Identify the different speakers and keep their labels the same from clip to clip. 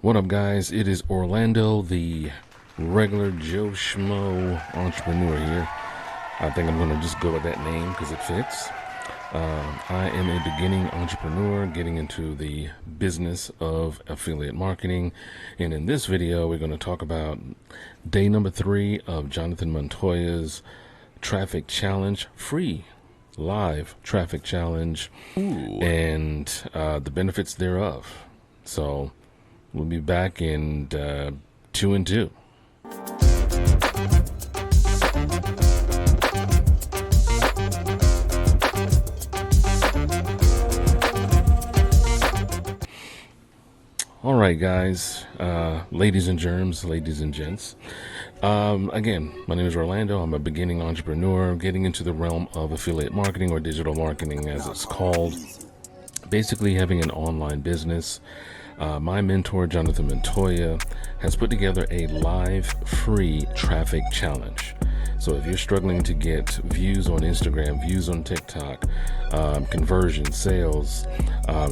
Speaker 1: What up, guys? It is Orlando, the regular Joe Schmo entrepreneur here. I think I'm going to just go with that name because it fits. I am a beginning entrepreneur getting into the business of affiliate marketing. And in this video, we're going to talk about day number 3 of Jonathan Montoya's traffic challenge, free live traffic challenge. Ooh. And the benefits thereof. So we'll be back in 2 and 2. All right, guys, ladies and germs, ladies and gents. Again, my name is Orlando. I'm a beginning entrepreneur getting into the realm of affiliate marketing, or digital marketing as it's called. Basically having an online business. My mentor, Jonathan Montoya, has put together a live free traffic challenge. So if you're struggling to get views on Instagram, views on TikTok, conversion, sales,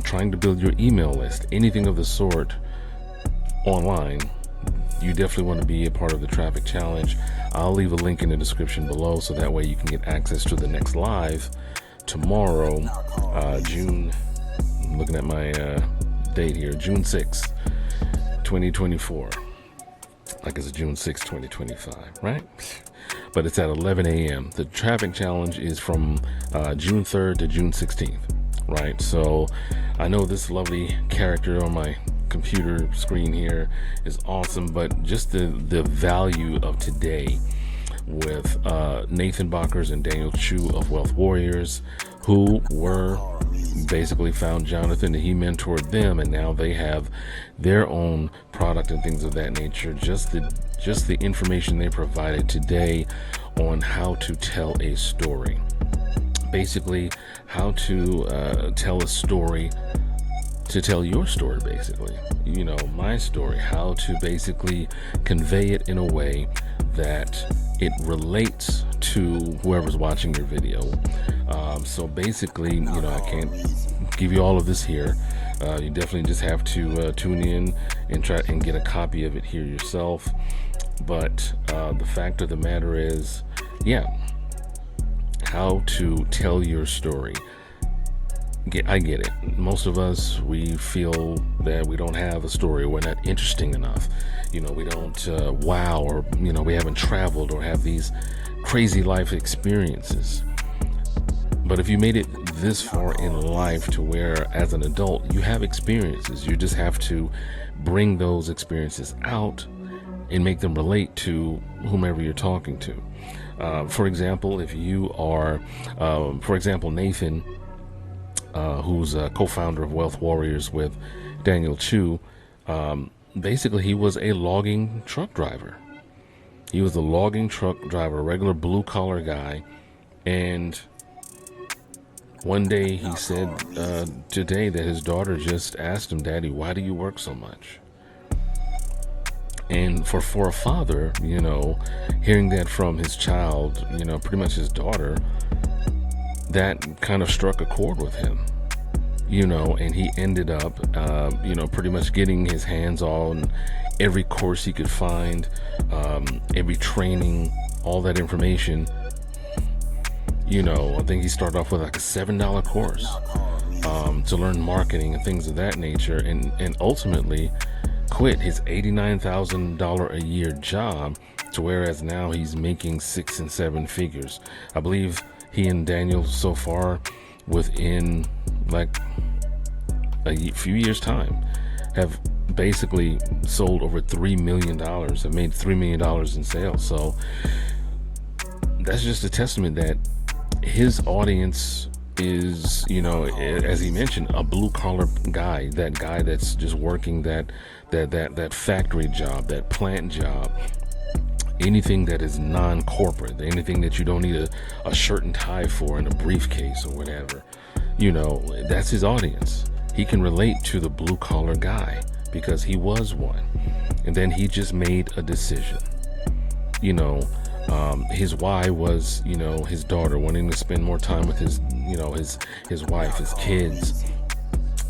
Speaker 1: trying to build your email list, anything of the sort online, you definitely want to be a part of the traffic challenge. I'll leave a link in the description below so that way you can get access to the next live tomorrow, June, I'm looking at my date here, June 6th, 2024. Like it's June 6th, 2025, right? But it's at 11 a.m. The traffic challenge is from June 3rd to June 16th, right? So I know this lovely character on my computer screen here is awesome, but just the value of today with Nathan Bakkers and Daniel Chu of Wealth Warriors, who were basically found Jonathan, and he mentored them, and now they have their own product and things of that nature. Just the information they provided today on how to tell a story, basically how to tell a story, to tell your story, basically, you know, my story, how to basically convey it in a way that it relates to whoever's watching your video. So basically, you know, I can't give you all of this here. You definitely just have to tune in and try and get a copy of it here yourself. But the fact of the matter is, yeah, how to tell your story. I get it. Most of us, we feel that we don't have a story. We're not interesting enough. You know, we don't wow, or, you know, we haven't traveled or have these crazy life experiences. But if you made it this far in life to where as an adult you have experiences, you just have to bring those experiences out and make them relate to whomever you're talking to. For example, if you are, for example, Nathan, who's a co-founder of Wealth Warriors with Daniel Chu, basically he was a logging truck driver. He was a logging truck driver, a regular blue-collar guy, and one day he said today that his daughter just asked him, "Daddy, why do you work so much?" And for a father, you know, hearing that from his child, you know, pretty much his daughter, that kind of struck a chord with him, you know, and he ended up, you know, pretty much getting his hands on every course he could find, every training, all that information. You know, I think he started off with like a $7 course to learn marketing and things of that nature, and ultimately quit his $89,000 a year job to whereas now he's making 6 and 7 figures. I believe he and Daniel so far within like a few years time have basically sold over $3 million, have made $3 million in sales. So that's just a testament that his audience is, you know, as he mentioned, a blue collar guy, that guy that's just working that factory job, that plant job, anything that is non-corporate, anything that you don't need a shirt and tie for and a briefcase or whatever, you know, that's his audience. He can relate to the blue collar guy because he was one, and then he just made a decision, you know. His why was, you know, his daughter, wanting to spend more time with his, you know, his wife, his kids,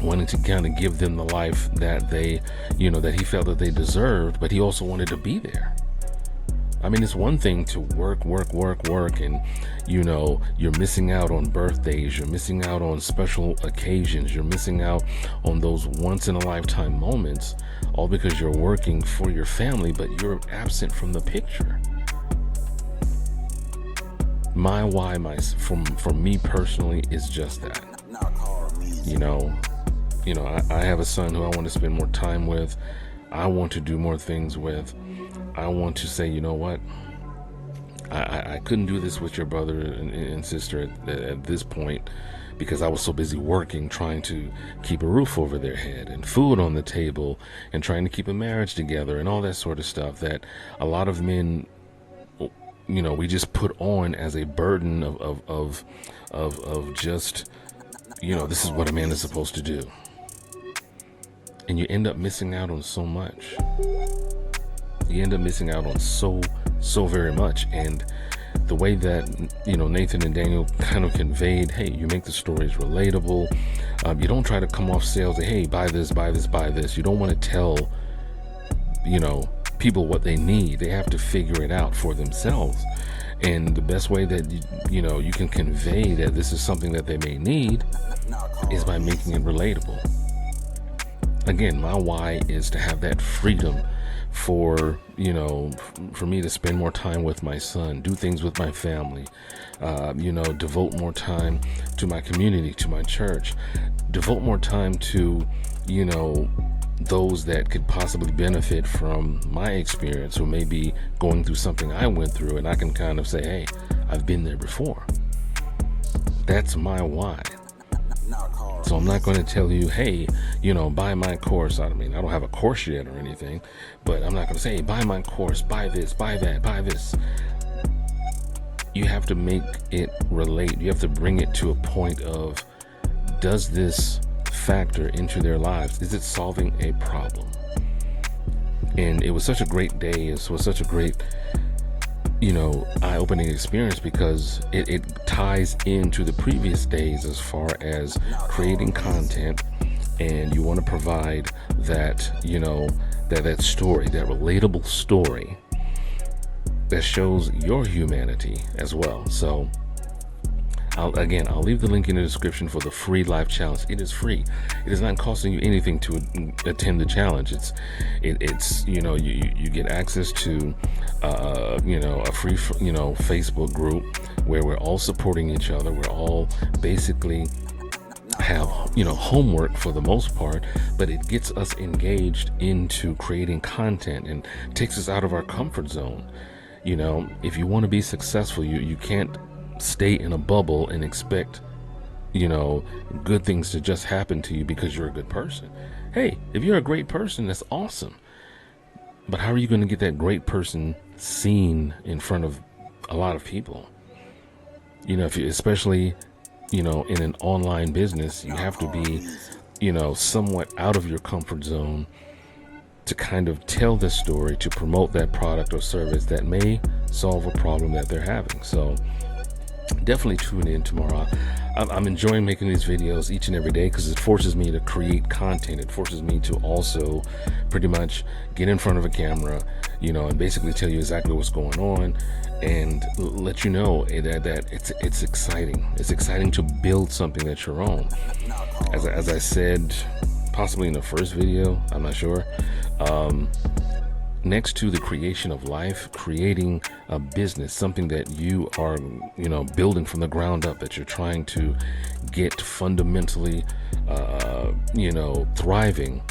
Speaker 1: wanting to kind of give them the life that they, that he felt that they deserved, but he also wanted to be there. I mean, it's one thing to work, and, you're missing out on birthdays, you're missing out on special occasions, you're missing out on those once in a lifetime moments, all because you're working for your family, but you're absent from the picture. My why, for me personally, is just that. I have a son who I want to spend more time with. I want to do more things with. I want to say, you know what? I couldn't do this with your brother and sister at this point because I was so busy working, trying to keep a roof over their head and food on the table and trying to keep a marriage together and all that sort of stuff that a lot of men, we just put on as a burden of just, this is what a man is supposed to do. And you end up missing out on so much. You end up missing out on so very much. And the way that, Nathan and Daniel kind of conveyed, hey, you make the stories relatable. You don't try to come off sales, hey, buy this, buy this, buy this. You don't want to tell, people what they need. They have to figure it out for themselves. And the best way that, you can convey that this is something that they may need is by making it relatable. Again, my why is to have that freedom for me to spend more time with my son, do things with my family, devote more time to my community, to my church, devote more time to, those that could possibly benefit from my experience who may be going through something I went through, and I can kind of say, hey, I've been there before. That's my why. So I'm not going to tell you, hey, buy my course. I mean, I don't have a course yet or anything, but I'm not going to say, hey, buy my course, buy this, buy that, buy this. You have to make it relate. You have to bring it to a point of, does this factor into their lives? Is it solving a problem? And it was such a great day. It was such a great, eye-opening experience because it ties into the previous days as far as creating content, and you want to provide that, that story, that relatable story that shows your humanity as well. So I'll leave the link in the description for the free life challenge. It is free. It is not costing you anything to attend the challenge. It's you get access to a free Facebook group where we're all supporting each other. We're all basically have homework for the most part, but it gets us engaged into creating content and takes us out of our comfort zone. If you want to be successful, you can't stay in a bubble and expect good things to just happen to you because you're a good person. Hey, if you're a great person, that's awesome, but how are you going to get that great person seen in front of a lot of people? If you, especially in an online business, you have to be somewhat out of your comfort zone to kind of tell this story, to promote that product or service that may solve a problem that they're having. So definitely tune in tomorrow. I'm enjoying making these videos each and every day because it forces me to create content. It forces me to also pretty much get in front of a camera, and basically tell you exactly what's going on and let you know that it's exciting. It's exciting to build something that's your own. As I said, possibly in the first video, I'm not sure. Next to the creation of life, creating a business, something that you are, building from the ground up, that you're trying to get fundamentally, thriving,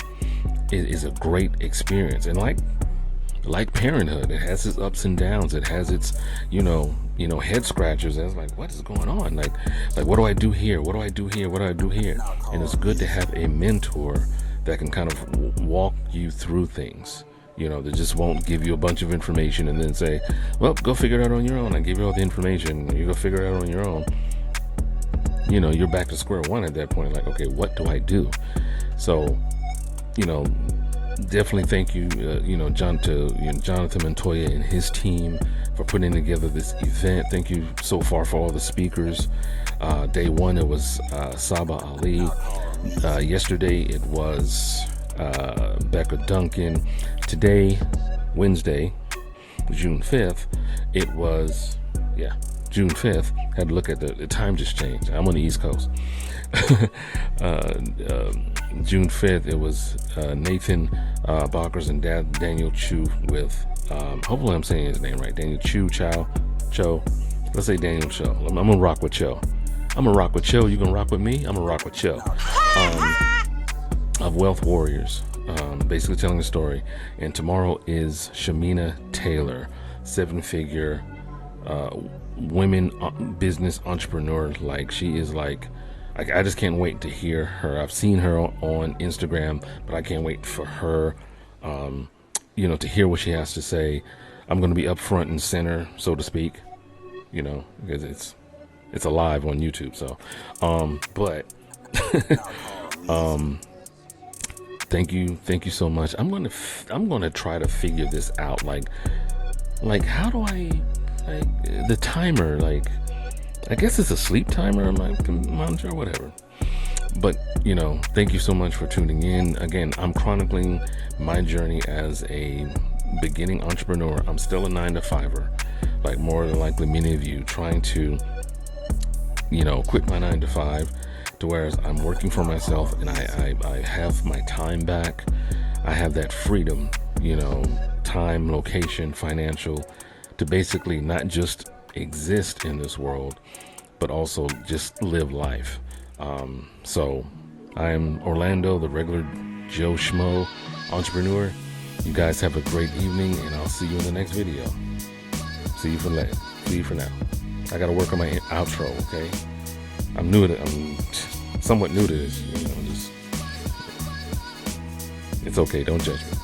Speaker 1: is a great experience. And like parenthood, it has its ups and downs. It has its, head scratchers. And it's like, what is going on? Like, what do I do here? What do I do here? What do I do here? And it's good to have a mentor that can kind of walk you through things. They just won't give you a bunch of information and then say, well, go figure it out on your own. I give you all the information. You go figure it out on your own. You're back to square one at that point. Like, okay, what do I do? So, definitely thank you, Jonathan Montoya and his team for putting together this event. Thank you so far for all the speakers. Day one, it was Saba Ali. Yesterday it was Becca Duncan. Today, Wednesday, June 5th, it was, June 5th. Had to look at the time just changed. I'm on the East Coast. June 5th, it was Nathan Bockers and Daniel Chu with, hopefully I'm saying his name right, Daniel Cho. Let's say Daniel Cho. I'm gonna rock with Cho. I'm gonna rock with Cho. You gonna rock with me? I'm gonna rock with Cho. Of Wealth Warriors, basically telling a story. And tomorrow is Shamina Taylor, 7-figure women business entrepreneur. Like, she is like, I just can't wait to hear her. I've seen her on Instagram, but I can't wait for her, to hear what she has to say. I'm going to be up front and center, so to speak, because it's alive on YouTube. So, but thank you so much. I'm going to try to figure this out. Like how do I, the timer, I guess it's a sleep timer on my monitor or whatever. But, thank you so much for tuning in. Again, I'm chronicling my journey as a beginning entrepreneur. I'm still a 9-to-5er, like more than likely many of you, trying to, quit my 9-to-5 to whereas I'm working for myself and I have my time back. I have that freedom, time, location, financial, to basically not just exist in this world, but also just live life. So I am Orlando, the regular Joe Schmo entrepreneur. You guys have a great evening, and I'll see you in the next video. See you for now. I gotta work on my outro, okay? I'm somewhat new to this, it's okay, don't judge me.